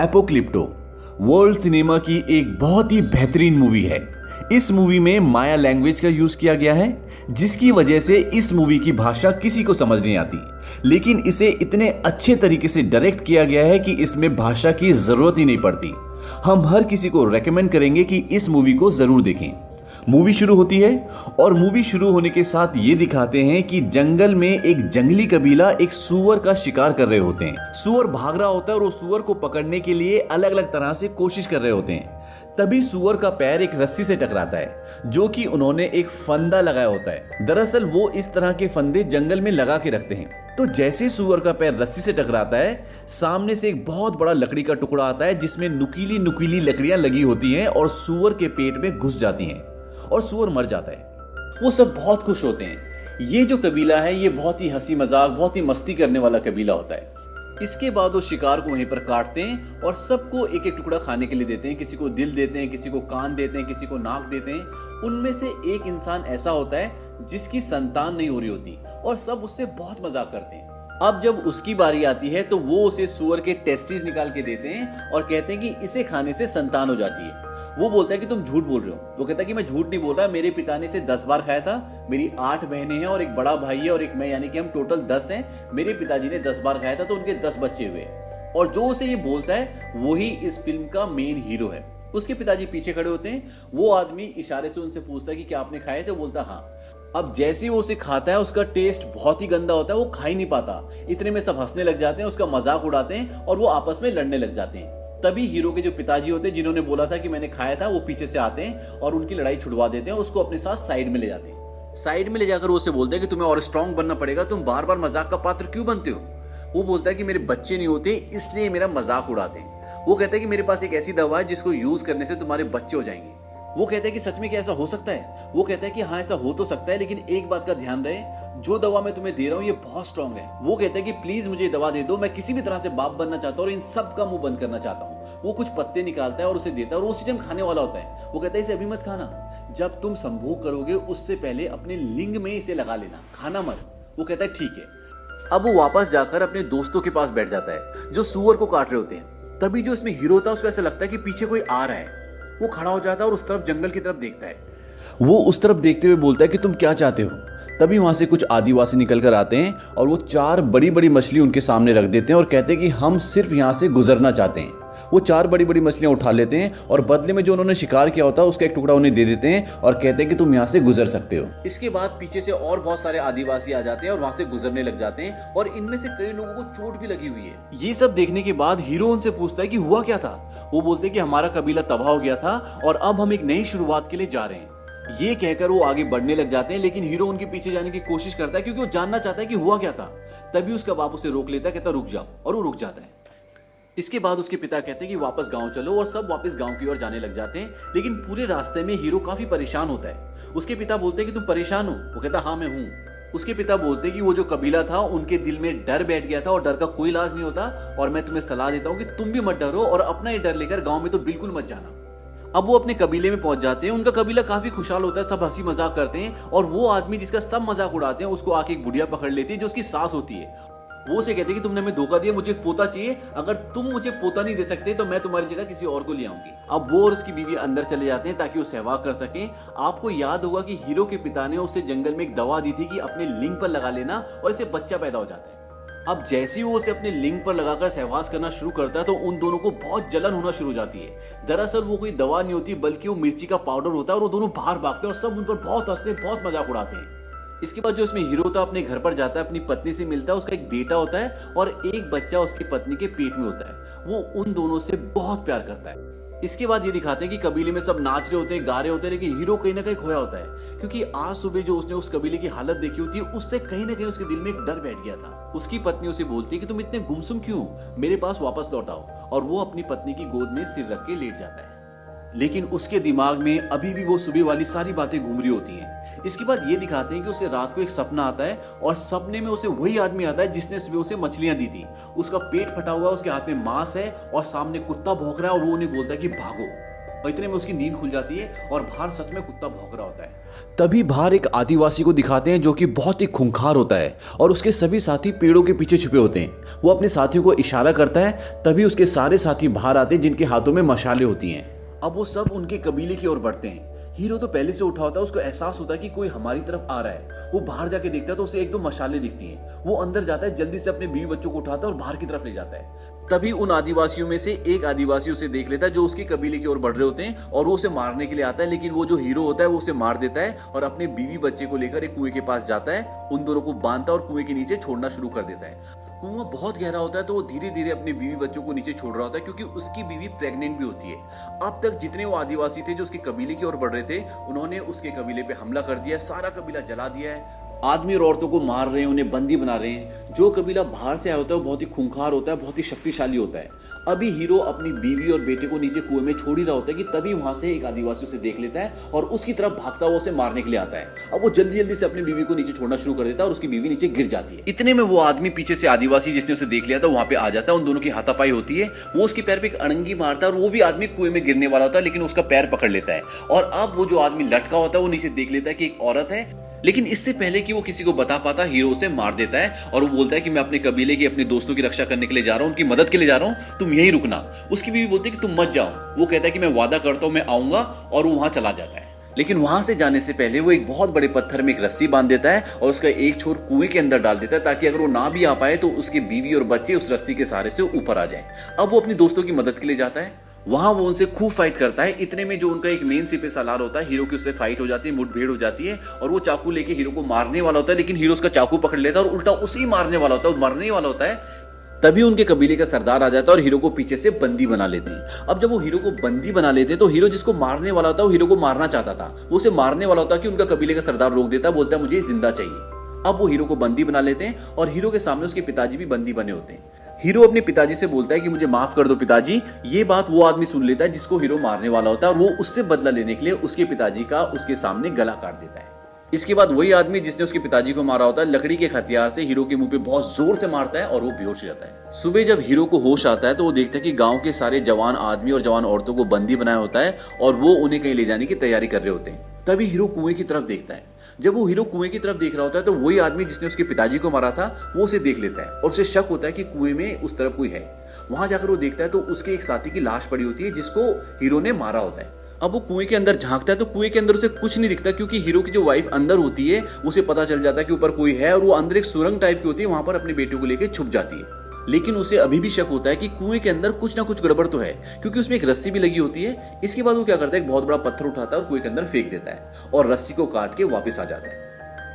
Apocalypto world cinema की एक बहुत ही बेहतरीन मूवी है। इस मूवी में माया लैंग्वेज का यूज किया गया है, जिसकी वजह से इस मूवी की भाषा किसी को समझ नहीं आती, लेकिन इसे इतने अच्छे तरीके से डायरेक्ट किया गया है कि इसमें भाषा की जरूरत ही नहीं पड़ती। हम हर किसी को रेकमेंड करेंगे कि इस मूवी को जरूर देखें। मूवी शुरू होती है और मूवी शुरू होने के साथ ये दिखाते हैं कि जंगल में एक जंगली कबीला एक सुअर का शिकार कर रहे होते हैं। सुअर भाग रहा होता है और वो सुअर को पकड़ने के लिए अलग अलग तरह से कोशिश कर रहे होते हैं। तभी सुअर का पैर एक रस्सी से टकराता है, जो कि उन्होंने एक फंदा लगाया होता है। दरअसल वो इस तरह के फंदे जंगल में लगा के रखते हैं। तो जैसे सुअर का पैर रस्सी से टकराता है, सामने से एक बहुत बड़ा लकड़ी का टुकड़ा आता है, जिसमें नुकीली नुकीली लकड़ियां लगी होती हैं और सुअर के पेट में घुस जाती हैं और सुअर मर जाता है। वो सब बहुत खुश होते हैं। ये जो कबीला है ये बहुत ही हंसी मजाक, बहुत ही मस्ती करने वाला कबीला होता है। इसके बाद वो शिकार को वहीं पर काटते हैं और सबको एक एक टुकड़ा खाने के लिए देते हैं। किसी को दिल देते हैं, किसी को कान देते हैं, किसी को नाक देते हैं। उनमें से एक इंसान ऐसा होता है जिसकी संतान नहीं हो रही होती और सब उससे बहुत मजाक करते हैं। अब जब उसकी बारी आती है तो वो उसे सुअर के टेस्टिस निकाल के देते हैं और कहते हैं कि इसे खाने से संतान हो जाती है। वो बोलता है कि तुम झूठ बोल रहे हो। वो कहता है कि मैं झूठ नहीं बोल रहा, मेरे पिता ने इसे 10 बार खाया था। मेरी 8 बहनें हैं और एक बड़ा भाई है और एक मैं, यानी कि हम टोटल 10 हैं। मेरे पिताजी ने 10 बार खाया था तो उनके 10 बच्चे हुए। और जो उसे ये बोलता है वही इस फिल्म का मेन हीरो है। उसके पिताजी पीछे खड़े होते हैं। वो आदमी इशारे से उनसे पूछता है कि क्या आपने खाए? तो बोलता हाँ। अब जैसे वो उसे खाता है उसका टेस्ट बहुत ही गंदा होता है, वो खा ही नहीं पाता। इतने में सब हंसने लग जाते हैं, उसका मजाक उड़ाते हैं और वो आपस में लड़ने लग जाते हैं। तभी हीरो के जो पिताजी होते हैं, जिन्होंने बोला था कि मैंने खाया था, वो पीछे से आते हैं और उनकी लड़ाई छुड़वा देते हैं। उसको अपने साथ साइड में ले जाते हैं। साइड में ले जाकर वो उसे बोलते हैं कि तुम्हें और स्ट्रांग बनना पड़ेगा, तुम बार बार मजाक का पात्र क्यों बनते हो? वो बोलता है कि मेरे बच्चे नहीं होते इसलिए मेरा मजाक उड़ाते हैं। वो कहता है कि मेरे पास एक ऐसी दवा है जिसको यूज करने से तुम्हारे बच्चे हो जाएंगे। वो कहता है कि सच में क्या ऐसा हो सकता है? वो कहता है कि हाँ ऐसा हो तो सकता है, लेकिन एक बात का ध्यान रहे, जो दवा मैं तुम्हें दे रहा हूँ ये बहुत स्ट्रांग है। वो कहता है कि प्लीज मुझे दवा दे दो, मैं किसी भी तरह से बाप बनना चाहता हूँ और इन सब का मुंह बंद करना चाहता हूँ। वो कुछ पत्ते निकालता है और उसे देता है और उसी टाइम खाने वाला होता है। वो कहता है इसे अभी मत खाना, जब तुम संभोग करोगे उससे पहले अपने लिंग में इसे लगा लेना, खाना मत। वो कहता है ठीक है। अब वो वापस जाकर अपने दोस्तों के पास बैठ जाता है जो सुअर को काट रहे होते हैं। तभी जो इसमें हीरो होता है उसको ऐसा लगता है कि पीछे कोई आ रहा है। वो खड़ा हो जाता है और उस तरफ जंगल की तरफ देखता है। वो उस तरफ देखते हुए बोलता है कि तुम क्या चाहते हो? तभी वहां से कुछ आदिवासी निकल कर आते हैं और वो 4 बड़ी बड़ी मछली उनके सामने रख देते हैं और कहते हैं कि हम सिर्फ यहाँ से गुजरना चाहते हैं। वो 4 बड़ी बड़ी मछलियां उठा लेते हैं और बदले में जो उन्होंने शिकार किया होता है उसका एक टुकड़ा उन्हें दे देते हैं और कहते हैं कि तुम यहाँ से गुजर सकते हो। इसके बाद पीछे से और बहुत सारे आदिवासी आ जाते हैं और वहां से गुजरने लग जाते हैं और इनमें से कई लोगों को चोट भी लगी हुई है। ये सब देखने के बाद हीरो उनसे पूछता है कि हुआ क्या था? वो बोलते हैं कि हमारा कबीला तबाह हो गया था और अब हम एक नई शुरुआत के लिए जा रहे हैं। ये कहकर वो आगे बढ़ने लग जाते हैं, लेकिन हीरो उनके पीछे जाने की कोशिश करता है क्योंकि वो जानना चाहता है कि हुआ क्या था। तभी उसका बाप उसे रोक लेता है, कहता रुक जाओ, और वो रुक जाता है। इसके बाद उसके पिता कहते हैं कि वापस गांव चलो और सब वापस गांव की ओर जाने लग जाते हैं। लेकिन पूरे रास्ते में हीरो काफी परेशान होता है। उसके पिता बोलते हैं कि तुम परेशान हो? वो कहता हाँ मैं हूं। उसके पिता बोलते हैं कि वो जो कबीला था उनके दिल में डर बैठ गया था और डर का कोई इलाज नहीं होता, और मैं तुम्हें सलाह देता हूं कि तुम भी मत डरो और अपना ये डर लेकर गांव में तो बिल्कुल मत जाना। अब वो अपने कबीले में पहुंच जाते हैं। उनका कबीला काफी खुशहाल होता है, सब हंसी मजाक करते हैं और वो आदमी जिसका सब मजाक उड़ाते हैं उसको आके एक बुढ़िया पकड़ लेती है जो उसकी सास होती है। वो उसे कहते हैं कि तुमने हमें धोखा दिया, मुझे एक पोता चाहिए, अगर तुम मुझे पोता नहीं दे सकते तो मैं तुम्हारी जगह किसी और को ले आऊंगी। अब वो और उसकी बीवी अंदर चले जाते हैं ताकि वो सहवाग कर सकें। आपको याद होगा कि हीरो के पिता ने उसे जंगल में एक दवा दी थी कि अपने लिंग पर लगा लेना और इससे बच्चा पैदा हो जाता है। अब जैसे ही वो उसे अपने लिंग पर लगाकर सहवास करना शुरू करता है तो उन दोनों को बहुत जलन होना शुरू हो जाती है। दरअसल वो कोई दवा नहीं होती बल्कि वो मिर्ची का पाउडर होता है और वो दोनों बाहर भागते हैं और सब उन पर बहुत हंसते हैं, बहुत मजाक उड़ाते हैं। इसके बाद जो इसमें हीरो होता है अपने घर पर जाता है, अपनी पत्नी से मिलता है। उसका एक बेटा होता है और एक बच्चा उसकी पत्नी के पेट में होता है। वो उन दोनों से बहुत प्यार करता है। इसके बाद ये दिखाते हैं कि कबीले में सब नाच रहे होते हैं, गा रहे होते हैं, लेकिन हीरो कहीं ना कहीं खोया होता है क्योंकि आज सुबह जो उसने उस कबीले की हालत देखी होती है उससे कहीं ना कहीं उसके दिल में एक डर बैठ गया था। उसकी पत्नी उसे बोलती है कि तुम इतने गुमसुम क्यों, मेरे पास वापस लौट आओ, और वो अपनी पत्नी की गोद में सिर रख के लेट जाता है। लेकिन उसके दिमाग में अभी भी वो सुबह वाली सारी बातें घूम रही होती हैं। इसके बाद ये दिखाते हैं कि उसे रात को एक सपना आता है और सपने में उसे वही आदमी आता है जिसने सुबह उसे मछलियां दी थी। उसका पेट फटा हुआ है, उसके हाथ में मांस है और सामने कुत्ता भौंक रहा है और वो उन्हें बोलता है कि भागो। और इतने में उसकी नींद खुल जाती है और बाहर सच में कुत्ता भौंक रहा होता है। तभी बाहर एक आदिवासी को दिखाते हैं जो कि बहुत ही खूंखार होता है और उसके सभी साथी पेड़ों के पीछे छुपे होते हैं। वो अपने साथियों को इशारा करता है, तभी उसके सारे साथी बाहर आते हैं जिनके हाथों में मशाले होती हैं। अब वो सब उनके कबीले की ओर बढ़ते हैं। हीरो तो पहले से उठा होता है, उसको एहसास होता है कि कोई हमारी तरफ आ रहा है। वो बाहर जाके देखता है तो उसे एक दो मशाले दिखती हैं। वो अंदर जाता है, जल्दी से अपने बीवी बच्चों को उठाता है और बाहर की तरफ ले जाता है। तभी उन आदिवासियों में से एक आदिवासी उसे देख लेता है जो उसके कबीले की ओर बढ़ रहे होते हैं और वो उसे मारने के लिए आता है, लेकिन वो जो हीरो होता है वो उसे मार देता है और अपने बीवी बच्चे को लेकर एक कुएं के पास जाता है, उन दोनों को बांधता है और कुएं के नीचे छोड़ना शुरू कर देता है। कुआं बहुत गहरा होता है तो वो धीरे धीरे अपने बीवी बच्चों को नीचे छोड़ रहा होता है क्योंकि उसकी बीवी प्रेग्नेंट भी होती है। अब तक जितने वो आदिवासी थे जो उसके कबीले की ओर बढ़ रहे थे, उन्होंने उसके कबीले पे हमला कर दिया है, सारा कबीला जला दिया है, आदमी और औरतों को मार रहे हैं, उन्हें बंदी बना रहे हैं। जो कबीला बाहर से आया होता है वो बहुत ही खूंखार होता है, बहुत ही शक्तिशाली होता है। अभी हीरो अपनी बीवी और बेटे को नीचे कुएं में छोड़ ही रहा होता है कि तभी वहां से एक आदिवासी उसे देख लेता है और उसकी तरफ भागता हुआ उसे मारने के लिए आता है। अब वो जल्दी जल्दी से अपनी बीवी को नीचे छोड़ना शुरू कर देता है और उसकी बीवी नीचे गिर जाती है। इतने में वो आदमी पीछे से आदिवासी जिसने उसे देख लिया था वहां पे आ जाता है, उन दोनों की हाथापाई होती है। वो उसके पैर पे एक अड़ंगी मारता है और वो भी आदमी कुएं में गिरने वाला होता है, लेकिन उसका पैर पकड़ लेता है। और अब वो जो आदमी लटका होता है वो नीचे देख लेता है कि एक औरत है, लेकिन इससे पहले कि वो किसी को बता पाता हीरो उसे मार देता है और वो बोलता है कि मैं अपने कबीले की, अपने दोस्तों की रक्षा करने के लिए जा रहा हूं, उनकी मदद के लिए जा रहा हूं, तुम यहीं रुकना। उसकी बीवी बोलती है कि तुम मत जाओ। वो कहता है कि मैं वादा करता हूं मैं आऊंगा, और वो वहां चला जाता है। लेकिन वहां से जाने से पहले वो एक बहुत बड़े पत्थर में एक रस्सी बांध देता है और उसका एक छोर कुएं के अंदर डाल देता है ताकि अगर वो ना भी आ पाए तो उसकी बीवी और बच्चे उस रस्सी के सहारे से ऊपर आ जाए। अब वो अपने दोस्तों की मदद के लिए जाता है, वहां वो उनसे खूब फाइट करता है। इतने में जो उनका एक मेन सिपे सालार होता है, हीरो की उससे फाइट हो जाती है, मुठभेड़ हो जाती है और वो चाकू लेके हीरो को मारने वाला होता है, लेकिन हीरो उसका चाकू पकड़ लेता है और उल्टा उसी मारने वाला होता है, मरने वाला होता है। तभी उनके कबीले का सरदार आ जाता है और हीरो को पीछे से बंदी बना लेते हैं। अब जब वो हीरो को बंदी बना लेते हैं तो हीरो जिसको मारने वाला होता है वो हीरो को मारना चाहता था, वो उसे मारने वाला होता है कि उनका कबीले का सरदार रोक देता है, बोलता है मुझे जिंदा चाहिए। अब वो हीरो को बंदी बना लेते हैं और हीरो के सामने उसके पिताजी भी बंदी बने होते हैं। हीरो अपने पिताजी से बोलता है कि मुझे माफ कर दो पिताजी। ये बात वो आदमी सुन लेता है जिसको हीरो मारने वाला होता है और वो उससे बदला लेने के लिए उसके पिताजी का उसके सामने गला काट देता है। इसके बाद वही आदमी जिसने उसके पिताजी को मारा होता है लकड़ी के हथियार से हीरो के मुंह पे बहुत जोर से मारता है और वो बेहोश हो जाता है। सुबह जब हीरो को होश आता है तो वो देखता है कि गांव के सारे जवान आदमी और जवान औरतों को बंदी बनाया होता है और वो उन्हें कहीं ले जाने की तैयारी कर रहे होते हैं। तभी हीरो कुएं की तरफ देखता है। जब वो हीरो कुएं की तरफ देख रहा होता है तो वही आदमी जिसने उसके पिताजी को मारा था वो उसे देख लेता है और उसे शक होता है कि कुएं में उस तरफ कोई है। वहां जाकर वो देखता है तो उसके एक साथी की लाश पड़ी होती है जिसको हीरो ने मारा होता है। अब वो कुएं के अंदर झांकता है तो कुएं के अंदर उसे कुछ नहीं दिखता क्योंकि हीरो की जो वाइफ अंदर होती है उसे पता चल जाता है कि ऊपर कोई है और वो अंदर एक सुरंग टाइप की होती है, वहां पर अपने बेटे को लेकर छुप जाती है। लेकिन उसे अभी भी शक होता है कि कुएं के अंदर कुछ ना कुछ गड़बड़ तो है क्योंकि उसमें एक रस्सी भी लगी होती है। इसके बाद वो क्या करता है, एक बहुत बड़ा पत्थर उठाता है और कुएं के अंदर फेंक देता है और रस्सी को काट के वापस आ जाता है।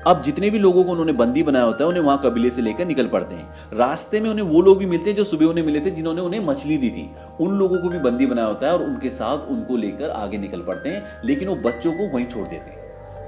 अब जितने भी लोगों को उन्होंने बंदी बनाया होता है उन्हें वहां कबीले से लेकर निकल पड़ते हैं। रास्ते में उन्हें वो लोग भी मिलते हैं जो सुबह उन्हें मिले थे जिन्होंने उन्हें मछली दी थी, उन लोगों को भी बंदी बनाया होता है और उनके साथ उनको लेकर आगे निकल पड़ते हैं, लेकिन वो बच्चों को वहीं छोड़ देते हैं।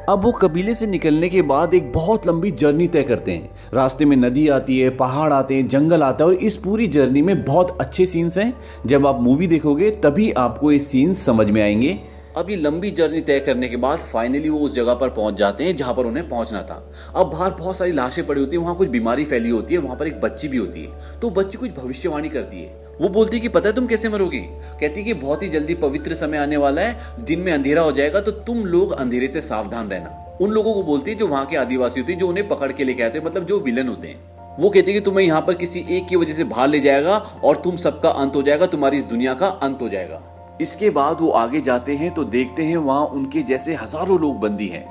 अब वो कबीले से निकलने के बाद एक बहुत लंबी जर्नी तय करते हैं। रास्ते में नदी आती है, पहाड़ आते हैं, जंगल आता है और इस पूरी जर्नी में बहुत अच्छे सीन्स हैं। जब आप मूवी देखोगे तभी आपको ये सीन्स समझ में आएंगे। अब ये लंबी जर्नी तय करने के बाद फाइनली वो उस जगह पर पहुंच जाते हैं जहां पर उन्हें पहुंचना था। अब बाहर बहुत सारी लाशें पड़ी होती है, वहां कुछ बीमारी फैली होती है, वहां पर एक बच्ची भी होती है। तो बच्ची कुछ भविष्यवाणी करती है। वो बोलती है कि पता है तुम कैसे मरोगे? कहती है कि बहुत ही जल्दी पवित्र समय आने वाला है, दिन में अंधेरा हो जाएगा, तो तुम लोग अंधेरे से सावधान रहना। उन लोगों को बोलती है जो वहां के आदिवासी होते हैं, जो उन्हें पकड़ के लेके आते हैं, मतलब जो विलन होते हैं। वो कहते हैं कि तुम्हें यहाँ पर किसी एक की वजह से बाहर ले जाएगा और तुम सबका अंत हो जाएगा, तुम्हारी इस दुनिया का अंत हो जाएगा। इसके बाद वो आगे जाते हैं तो देखते हैं वहां उनके जैसे हजारों लोग बंदी हैं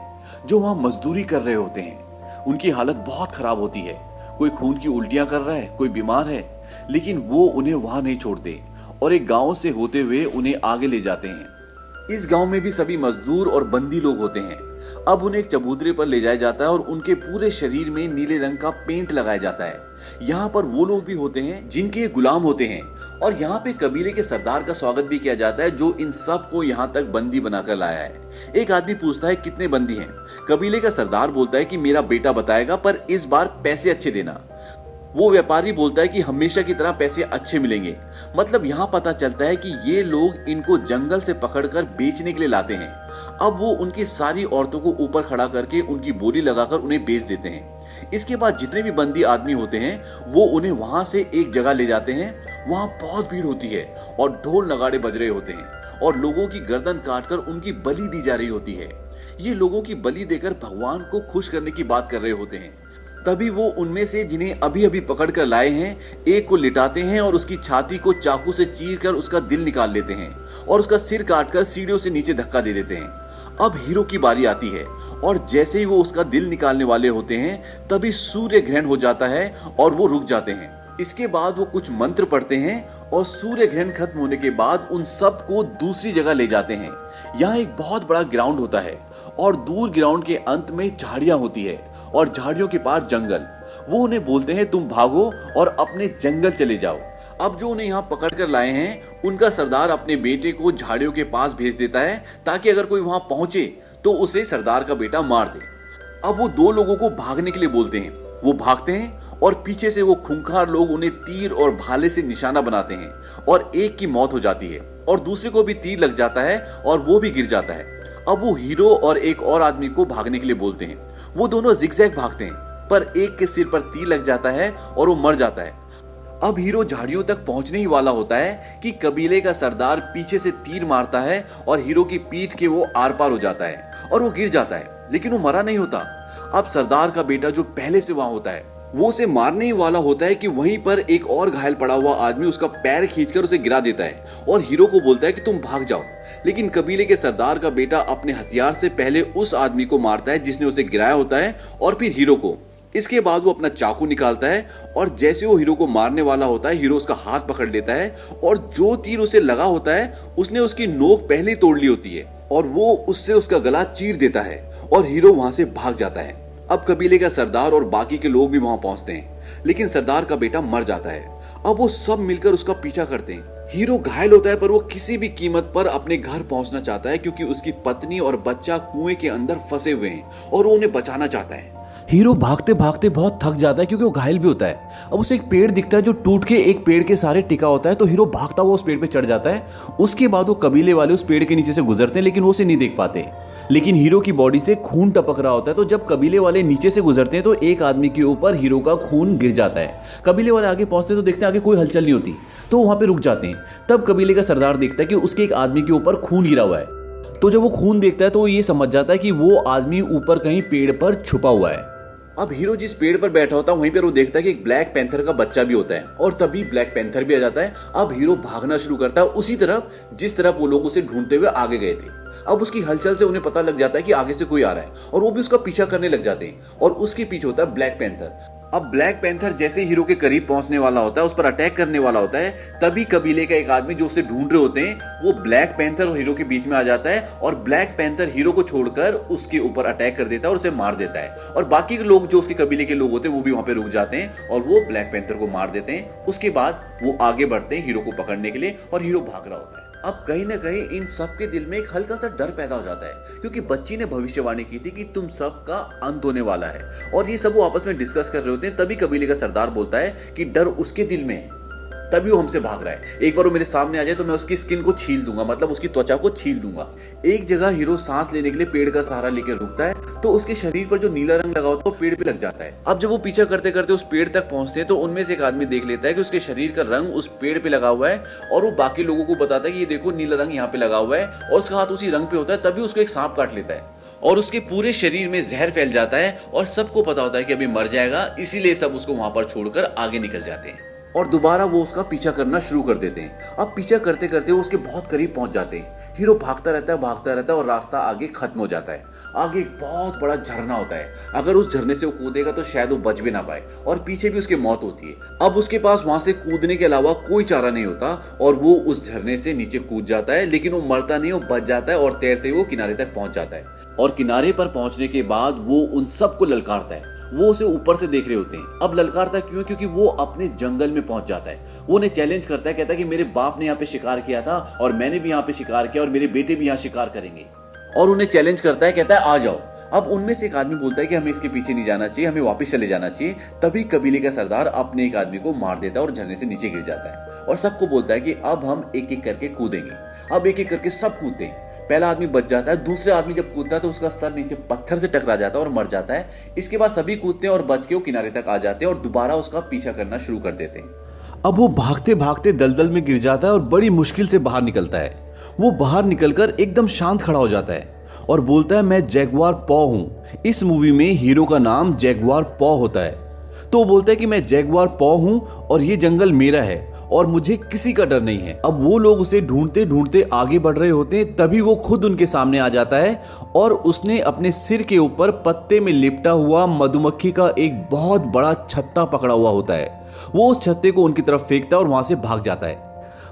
जो वहां मजदूरी कर रहे होते हैं। उनकी हालत बहुत खराब होती है, कोई खून की उल्टियां कर रहा है, कोई बीमार है, लेकिन वो उन्हें वहां नहीं छोड़ते और एक गांव से होते हुए उन्हें आगे ले जाते हैं। इस गांव में भी सभी मजदूर और बंदी लोग होते हैं। अब उन्हें एक चबूतरे पर ले जाया जाता है और उनके पूरे शरीर में नीले रंग का पेंट लगाया जाता है। यहाँ पर वो लोग भी होते हैं जिनके गुलाम होते हैं और यहाँ पे कबीले के सरदार का स्वागत भी किया जाता है जो इन सब को यहाँ तक बंदी बनाकर लाया है। एक आदमी पूछता है कितने बंदी हैं? कबीले का सरदार बोलता है कि मेरा बेटा बताएगा, पर इस बार पैसे अच्छे देना। वो व्यापारी बोलता है कि हमेशा की तरह पैसे अच्छे मिलेंगे। मतलब यहाँ पता चलता है कि ये लोग इनको जंगल से पकड़कर बेचने के लिए लाते हैं। अब वो उनकी सारी औरतों को ऊपर खड़ा करके उनकी बोली लगाकर उन्हें बेच देते हैं। इसके बाद जितने भी बंदी आदमी होते हैं वो उन्हें वहां से एक जगह ले जाते हैं। वहां बहुत भीड़ होती है और ढोल नगाड़े बज रहे होते हैं और लोगों की गर्दन काटकर उनकी बलि दी जा रही होती है। ये लोगों की बलि देकर भगवान को खुश करने की बात कर रहे होते हैं। तभी वो उनमें से जिन्हें अभी अभी पकड़ कर लाए हैं एक को लिटाते हैं और उसकी छाती को चाकू से चीर कर उसका दिल निकाल लेते हैं और उसका सिर काटकर सीढ़ियों से नीचे धक्का दे देते हैं। अब हीरो की बारी आती है और जैसे ही वो उसका दिल निकालने वाले होते हैं तभी सूर्य ग्रहण हो जाता है और वो रुक जाते हैं। इसके बाद वो कुछ मंत्र पढ़ते हैं और सूर्य ग्रहण खत्म होने के बाद उन सब को दूसरी जगह ले जाते हैं। यहाँ एक बहुत बड़ा ग्राउंड होता है और दूर ग्राउंड के अंत में झाड़ियां होती है और झाड़ियों के पार जंगल। वो उन्हें बोलते हैं तुम भागो और अपने जंगल चले जाओ। अब जो उन्हें यहाँ पकड़ कर लाए हैं उनका सरदार अपने बेटे को झाड़ियों के पास भेज देता है ताकि अगर कोई वहां पहुंचे तो उसे सरदार का बेटा मार दे। अब वो दो लोगों को भागने के लिए बोलते हैं। वो भागते हैं और पीछे से वो खूंखार लोग उन्हें तीर और भाले से निशाना बनाते हैं और एक की मौत हो जाती है और दूसरे को भी तीर लग जाता है और वो भी गिर जाता है। अब वो हीरो और एक और आदमी को भागने के लिए बोलते हैं। वो दोनों जिगजैग भागते हैं पर एक के सिर पर तीर लग जाता है और वो मर जाता है। अब हीरो झाड़ियों तक पहुंचने ही वाला होता है कि कबीले का सरदार पीछे से तीर मारता है और हीरो की पीठ के वो आर पार हो जाता है और वो गिर जाता है, लेकिन वो मरा नहीं होता। अब सरदार का बेटा जो पहले से वहां होता है वो उसे मारने ही वाला होता है कि वहीं पर एक और घायल पड़ा हुआ आदमी उसका पैर खींचकर उसे गिरा देता है और हीरो को बोलता है कि तुम भाग जाओ। लेकिन कबीले के सरदार का बेटा अपने हथियार से पहले उस आदमी को मारता है जिसने उसे गिराया होता है और फिर हीरो को। इसके बाद वो अपना चाकू निकालता है और जैसे वो हीरो को मारने वाला होता है हीरो उसका हाथ पकड़ लेता है और जो तीर उसे लगा होता है उसने उसकी नोक पहले ही तोड़ ली होती है और वो उससे उसका गला चीर देता है और हीरो वहां से भाग जाता है। अब कबीले का सरदार और बाकी के लोग भी वहां पहुंचते हैं लेकिन सरदार का बेटा मर जाता है। अब वो सब मिलकर उसका पीछा करते हैं। हीरो घायल होता है पर वो किसी भी कीमत पर अपने घर पहुंचना चाहता है क्योंकि उसकी पत्नी और बच्चा कुएं के अंदर फंसे हुए हैं और वो उन्हें बचाना चाहता है। हीरो भागते भागते बहुत थक जाता है क्योंकि वो घायल भी होता है। अब उसे एक पेड़ दिखता है जो टूट के एक पेड़ के सहारे टिका होता है तो हीरो भागता हुआ उस पेड़ पे चढ़ जाता है। उसके बाद वो कबीले वाले उस पेड़ के नीचे से गुजरते हैं लेकिन वो उसे नहीं देख पाते। लेकिन हीरो की बॉडी से खून टपक रहा होता है तो जब कबीले वाले नीचे से गुजरते हैं तो एक आदमी के ऊपर हीरो का खून गिर जाता है। कबीले वाले आगे पहुंचते तो देखते हैं आगे कोई हलचल नहीं होती तो वहां पे रुक जाते हैं। तब कबीले का सरदार देखता है कि उसके एक आदमी के ऊपर खून गिरा हुआ है। तो जब वो खून देखता है तो वो ये समझ जाता है कि वो आदमी ऊपर कहीं पेड़ पर छुपा हुआ है। अब हीरो जिस पेड़ पर बैठा होता है वहीं पर वो देखता है कि एक ब्लैक पैंथर का बच्चा भी होता है और तभी ब्लैक पैंथर भी आ जाता है। अब हीरो भागना शुरू करता है उसी तरफ जिस तरफ वो लोग उसे ढूंढते हुए आगे गए थे। अब उसकी हलचल से उन्हें पता लग जाता है कि आगे से कोई आ रहा है और वो भी उसका पीछा करने लग जाते हैं और उसके पीछे होता है ब्लैक पैंथर। अब ब्लैक पैंथर जैसे हीरो के करीब पहुंचने वाला होता है उस पर अटैक करने वाला होता है तभी कबीले का एक आदमी जो उसे ढूंढ रहे होते हैं वो ब्लैक पैंथर और हीरो के बीच में आ जाता है और ब्लैक पैंथर हीरो को छोड़कर उसके ऊपर अटैक कर देता है और उसे मार देता है और बाकी के लोग जो उसके कबीले के लोग होते हैं वो भी वहां पे रुक जाते हैं और वो ब्लैक पैंथर को मार देते हैं। उसके बाद वो आगे बढ़ते हैं हीरो को पकड़ने के लिए और हीरो भाग रहा होता है। अब कहीं ना कहीं इन सब के दिल में एक हल्का सा डर पैदा हो जाता है क्योंकि बच्ची ने भविष्यवाणी की थी कि तुम सब का अंत होने वाला है और ये सब वो आपस में डिस्कस कर रहे होते हैं। तभी कबीले का सरदार बोलता है कि डर उसके दिल में है तभी वो हमसे भाग रहा है। एक बार वो मेरे सामने आ जाए तो मैं उसकी स्किन को छील दूंगा, मतलब उसकी त्वचा को छील दूंगा। एक जगह हीरो सांस लेने के लिए पेड़ का सहारा लेकर रुकता है तो उसके शरीर पर जो नीला रंग लगा होता है वो पेड़ पे लग जाता है। अब जब वो पीछा करते करते उस पेड़ तक पहुंचते हैं तो उनमें से एक आदमी देख लेता है कि उसके शरीर का रंग उस पेड़ पे लगा हुआ है और वो बाकी लोगों को बताता है कि ये देखो नीला रंग यहाँ पे लगा हुआ है और उसका हाथ उसी रंग पे होता है। तभी उसको एक सांप काट लेता है और उसके पूरे शरीर में जहर फैल जाता है और सबको पता होता है कि अभी मर जाएगा, इसीलिए सब उसको वहां पर छोड़कर आगे निकल जाते हैं और दोबारा वो उसका पीछा करना शुरू कर देते हैं। अब पीछा करते करते वो उसके बहुत करीब पहुंच जाते हैं। हीरो भागता रहता है और रास्ता आगे खत्म हो जाता है। आगे एक बहुत बड़ा झरना होता है, अगर उस झरने से वो कूदेगा तो शायद वो बच भी ना पाए और पीछे भी उसकी मौत होती है। अब उसके पास वहां से कूदने के अलावा कोई चारा नहीं होता और वो उस झरने से नीचे कूद जाता है, लेकिन वो मरता नहीं, वो बच जाता है और तैरते हुए किनारे तक पहुंच जाता है। और किनारे पर पहुंचने के बाद वो उन सबको ललकारता है। वो उसे ऊपर से देख रहे होते हैं। अब ललकारता क्यों? क्योंकि वो अपने जंगल में पहुंच जाता है। वो उन्हें चैलेंज करता है, कहता है कि मेरे बाप ने यहाँ पे शिकार किया था और मैंने भी यहाँ पे शिकार किया और मेरे बेटे भी यहाँ शिकार करेंगे। और उन्हें चैलेंज करता है, कहता है आ जाओ। अब उनमें से एक आदमी बोलता है कि हमें इसके पीछे नहीं जाना चाहिए, हमें वापस चले जाना चाहिए। तभी कबीले का सरदार अपने एक आदमी को मार देता है और झरने से नीचे गिर जाता है और सबको बोलता है कि अब हम एक एक करके कूदेंगे। अब एक एक करके सब कूदते हैं। पहला आदमी बच जाता है, दूसरा आदमी जब कूदता है तो उसका सर नीचे पत्थर से टकरा जाता है और मर जाता है। इसके बाद सभी कूदते हैं और बच के वो किनारे तक आ जाते हैं और दोबारा उसका पीछा करना शुरू कर देते हैं। अब वो भागते भागते दलदल में गिर जाता है और बड़ी मुश्किल से बाहर निकलता है। वो बाहर निकलकर एकदम शांत खड़ा हो जाता है और बोलता है, मैं जैगुआर पॉ हूँ। इस मूवी में हीरो का नाम जैगुआर पॉ होता है। तो वो बोलता है कि मैं जैगुआर पॉ हूँ और ये जंगल मेरा है और मुझे किसी का डर नहीं है। अब वो लोग उसे ढूंढते ढूंढते आगे बढ़ रहे होते हैं, तभी वो खुद उनके सामने आ जाता है और उसने अपने सिर के ऊपर पत्ते में लिपटा हुआ मधुमक्खी का एक बहुत बड़ा छत्ता पकड़ा हुआ होता है। वो उस छत्ते को उनकी तरफ फेंकता है और वहां से भाग जाता है।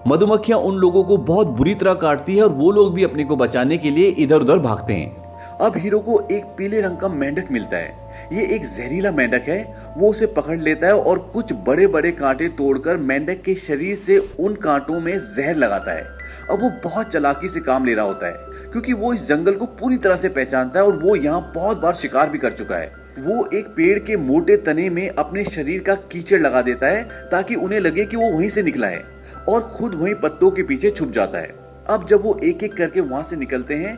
मधुमक्खियां उन लोगों को बहुत बुरी तरह काटती है और वो लोग भी अपने को बचाने के लिए इधर उधर भागते हैं। अब हीरो को एक पीले रंग का मेंढक मिलता है। ये एक जहरीला मेंढक है। वो उसे पकड़ लेता है और कुछ बड़े बड़े कांटे तोड़कर मेंढक के शरीर से उन कांटों में जहर लगाता है। अब वो बहुत चालाकी से काम ले रहा होता है क्योंकि वो इस जंगल को पूरी तरह से पहचानता है और वो यहाँ बहुत बार शिकार भी कर चुका है। वो एक पेड़ के मोटे तने में अपने शरीर का कीचड़ लगा देता है ताकि उन्हें लगे कि वो वहीं से निकला है और खुद वहीं पत्तों के पीछे छुप जाता है। अब जब वो एक एक करके वहां से निकलते हैं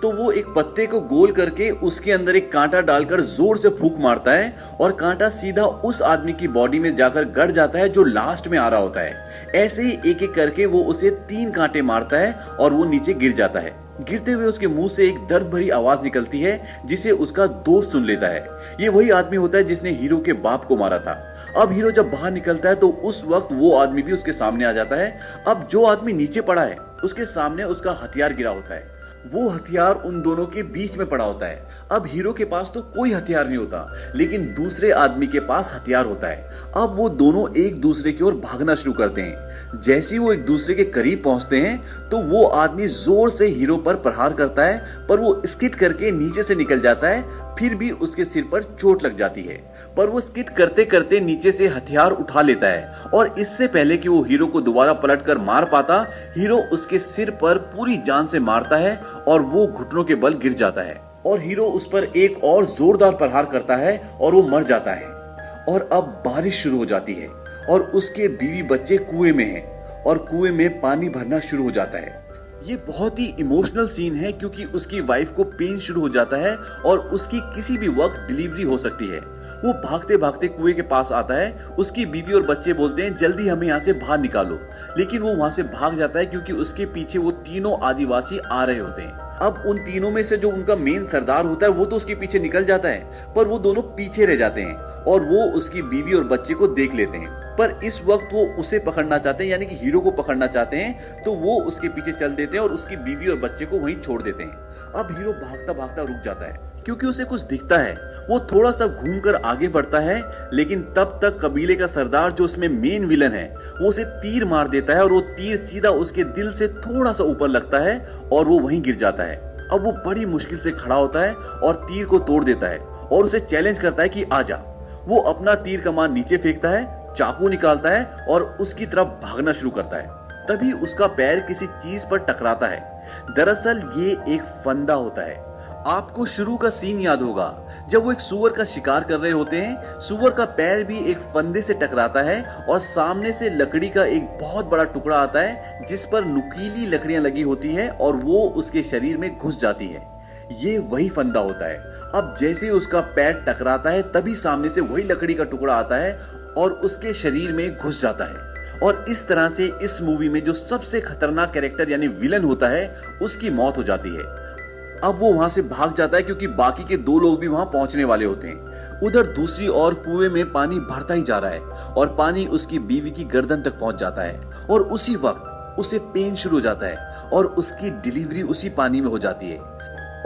तो वो एक पत्ते को गोल करके उसके अंदर एक कांटा डालकर जोर से फूंक मारता है और कांटा सीधा उस आदमी की बॉडी में जाकर गड़ जाता है जो लास्ट में आ रहा होता है। ऐसे ही एक एक करके वो उसे 3 कांटे मारता है और वो नीचे गिर जाता है। गिरते हुए उसके मुंह से एक दर्द भरी आवाज निकलती है जिसे उसका दोस्त सुन लेता है। ये वही आदमी होता है जिसने हीरो के बाप को मारा था। अब हीरो जब बाहर निकलता है तो उस वक्त वो आदमी भी उसके सामने आ जाता है। अब जो आदमी नीचे पड़ा है उसके सामने उसका हथियार गिरा होता है। वो हथियार उन दोनों के बीच में पड़ा होता है। अब हीरो के पास तो कोई हथियार नहीं होता, लेकिन दूसरे आदमी के पास हथियार होता है। अब वो दोनों एक दूसरे की ओर भागना शुरू करते हैं। जैसे ही वो एक दूसरे के करीब पहुंचते हैं तो वो आदमी जोर से हीरो पर प्रहार करता है, पर वो स्किड करके नीचे से निकल जाता है। फिर भी उसके सिर पर चोट लग जाती है, पर वो स्किड करते करते नीचे से हथियार उठा लेता है और इससे पहले कि वो हीरो को दोबारा पलटकर मार पाता, हीरो उसके सिर पर पूरी जान से मारता है और वो घुटनों के बल गिर जाता है और हीरो उस पर एक और जोरदार प्रहार करता है और वो मर जाता है। और अब बारिश शुरू हो जाती है और उसके बीवी बच्चे कुएं में हैं और कुएं में पानी भरना शुरू हो जाता है। ये बहुत ही इमोशनल सीन है क्योंकि उसकी वाइफ को पेन शुरू हो जाता है और उसकी किसी भी वक्त डिलीवरी हो सकती है। वो भागते भागते कुएं के पास आता है। उसकी बीवी और बच्चे बोलते हैं जल्दी हमें यहाँ से बाहर निकालो, लेकिन वो वहां से भाग जाता है क्योंकि उसके पीछे वो तीनों आदिवासी आ रहे होते हैं। अब उन तीनों में से जो उनका मेन सरदार होता है वो तो उसके पीछे निकल जाता है, पर वो दोनों पीछे रह जाते हैं और वो उसकी बीवी और बच्चे को देख लेते हैं। पर इस वक्त वो उसे पकड़ना चाहते हैं, यानी कि हीरो को पकड़ना चाहते हैं, तो वो उसके पीछे चल देते हैं और उसकी बीवी और बच्चे को वहीं छोड़ देते हैं। अब हीरो भागता भागता रुक जाता है क्योंकि उसे कुछ दिखता है। वो थोड़ा सा घूमकर आगे बढ़ता है, लेकिन तब तक कबीले का सरदार जो उसमें मेन विलन है वो उसे तीर मार देता है और वो तीर सीधा उसके दिल से थोड़ा सा ऊपर लगता है और वो वहीं गिर जाता है। अब वो बड़ी मुश्किल से खड़ा होता है और तीर को तोड़ देता है और उसे चैलेंज करता है कि आजा। वो अपना तीर कमान नीचे फेंकता है, चाकू निकालता है और उसकी तरफ भागना शुरू करता है। तभी उसका पैर किसी चीज पर टकराता है। दरअसल ये एक फंदा होता है। आपको शुरू का सीन याद होगा जब वो एक सुअर का शिकार कर रहे होते हैं। सुअर का पैर भी एक फंदे से टकराता है और सामने से लकड़ी का एक बहुत बड़ा टुकड़ा आता है जिस पर नुकीली लकड़ियां लगी होती है और वो उसके शरीर में घुस जाती है। ये वही फंदा होता है। अब जैसे ही उसका पैर टकराता है तभी सामने से वही लकड़ी का टुकड़ा आता है और उसके शरीर में घुस जाता है। और इस तरह से इस मूवी में जो सबसे खतरनाक कैरेक्टर यानी विलन होता है उसकी मौत हो जाती है। अब वो वहां से भाग जाता है क्योंकि बाकी के 2 लोग भी वहां पहुंचने वाले होते हैं। उधर दूसरी ओर कुएं में पानी भरता ही जा रहा है और पानी उसकी बीवी की गर्दन तक पहुंच जाता है और उसी वक्त उसे पेन शुरू हो जाता है और उसकी डिलीवरी उसी पानी में हो जाती है।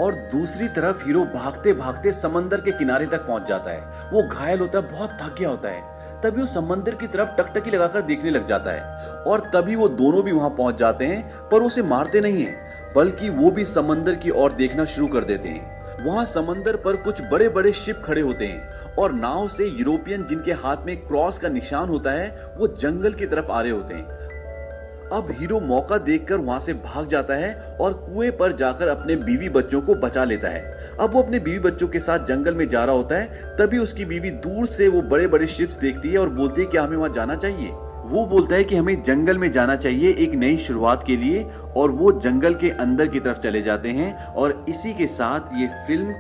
और दूसरी तरफ हीरो भागते भागते समंदर के किनारे तक पहुंच जाता है। वो घायल होता है, बहुत थक गया होता है। तभी वो समंदर की तरफ टकटकी लगाकर देखने लग जाता है और तभी वो दोनों भी वहां पहुंच जाते हैं, पर उसे मारते नहीं है बल्कि वो भी समंदर की ओर देखना शुरू कर देते हैं। वहां समंदर पर कुछ बड़े बड़े शिप खड़े होते हैं और नाव से यूरोपियन जिनके हाथ में क्रॉस का निशान होता है वो जंगल की तरफ आ रहे होते हैं। अब हीरो मौका देखकर वहां से भाग जाता है और कुएं पर जाकर अपने बीवी बच्चों को बचा लेता है। अब वो अपने बीवी बच्चों के साथ जंगल में जा रहा होता है, तभी उसकी बीवी दूर से वो बड़े बड़े शिप्स देखती है और बोलती है कि हमें वहां जाना चाहिए। वो बोलता है कि हमें जंगल में जाना चाहिए एक नई शुरुआत के लिए, और वो जंगल के अंदर की तरफ चले जाते हैं। और इसी के साथ ये फिल्म